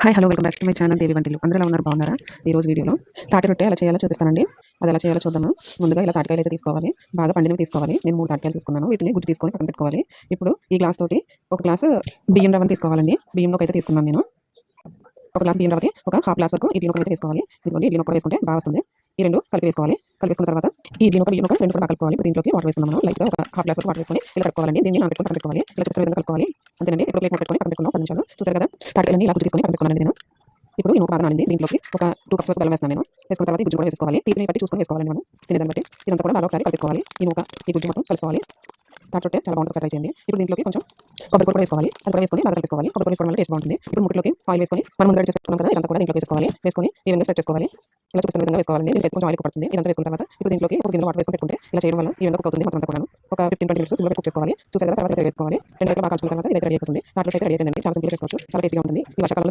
Hi hello welcome back to my channel Devi Vantillu. అందరూ ఎలా ఉన్నారు? బాగున్నారా? ఈరోజు వీడియోలో తాటి రొట్టె ఎలా చేయాలో చూపిస్తానండి. అది ఎలా చేయాలో చూద్దాము. ముందుగా ఇలా తాటికాయలు అయితే తీసుకోవాలి. బాగా పండినవి తీసుకోవాలి. నేను 3 తాటికాయలు తీసుకున్నాను. వీటిని గుజ్జు తీసుకొని పక్కన పెట్టుకోవాలి. ఇప్పుడు ఈ గ్లాస్ తోటి ఒక గ్లాసు బియ్యం రవ్వని తీసుకోవాలండి. బియ్యంలోకి అయితే తీసుకున్నాను నేను. ఒక గ్లాస్ బియ్యం రవ్వకి ఒక హాఫ్ గ్లాస్ వరకు ఇడ్లీ నూక అయితే వేసుకోవాలి. ఇదిగోండి ఇడ్లీ నూక కూడా వేసుకుంటే బాగా వస్తుంది. ఈ రెండు కలిపి వేసుకోవాలి. కలిపేసుకున్న తర్వాత ఈ ఇడ్లీ నూక బియ్యం నూక రెండు కూడా బాగా కలుపుకోవాలి. ఇప్పుడు దీంట్లోకి వాటర్ వేసుకున్నాము. లైట్గా ఒక హాఫ్ గ్లాస్ వరకు వాటర్ వేసుకొని ఇలా కలుపుకోవాలండి. దీన్ని నానబెట్టుకొని పక్కన పెట్టుకోవాలి. ఇలా చూసిన విధంగా కలుపుకోవాలి. అంతేనండి. ఇప్పుడు ప్లేట్ పెట్టుకొని పక్కన పెట్టుకున్నాం 10 నిమిషాలు. చూసారు కదా, తాటికాయలన్నీ ఇలా గుజ్జు తీసుకొని పక్కన పెట్టుకున్నాను నేను. ఇప్పుడు ఈ నూక బాగా నానింది. దీంట్లోకి ఒక 2 కప్స్ వరకు బెల్లం వేస్తాను నేను. వేసుకున్న తర్వాత ఈ గుజ్జు కూడా వేసుకోవాలి. తీపిని బట్టి చూసుకొని వేసుకోవాలి. మనం తినేదాన్ని బట్టి ఇదంతా కూడా బాగా ఒకసారి కలుపుకోవాలి. ఈ నూక ఈ గుజ్జు మొత్తం కలుసుకోవాలి. తాటి రొట్టె చాలా బాగుంటుంది. ట్రై చేయండి. ఇప్పుడు దీంట్లోకి కొంచెం కొబ్బరి పొడి కూడా వేసుకోవాలి. అది కూడా వేసుకొని బాగా కలుపుకోవాలి. కొబ్బరి పొడి వేసుకోవడం వల్ల టేస్ట్ బాగుంటుంది. ఇప్పుడు ముక్కలోకి ఆయిల్ వేసుకొని మనం ముందు రెడీ చేసి పెట్టుకున్నాం కదా, ఇదంతా కూడా దీంట్లో వేసుకోవాలి. వేసుకొని ఈ విధంగా స్ప్రెడ్ చేసుకోవాలి. ఇలా చూస్తున్న విధంగా వేసుకోవాలండి. దీనికి కొంచెం ఆయిల్ పడుతుంది. ఇదంతా వేసుకున్న తర్వాత ఇప్పుడు దీంట్లోకి ఒక గిన్నె వాటర్ వేసుకొని పెట్టుకుంటే ఇలా చేయడం వల్ల ఈ విధంగా కుక్ అవుతుంది. మొత్తం అంతా కూడా ఒక 15-20 మినిట్స్ సిమ్లో కుక్ చేసుకోవాలి. చూసారు కదా, తర్వాత వేసుకోవాలి. రెండు వైపులా బాగా కాల్చుకున్న తర్వాత ఇది రెడీ అయిపోతుంది. తాటి రొట్టె అయితే రెడీ అయిపోయిందండి. చాలా సింపుల్ చేసుకోవచ్చు. చాలా టేస్టీగా ఉంటుంది. ఈ వర్షాకాలంలో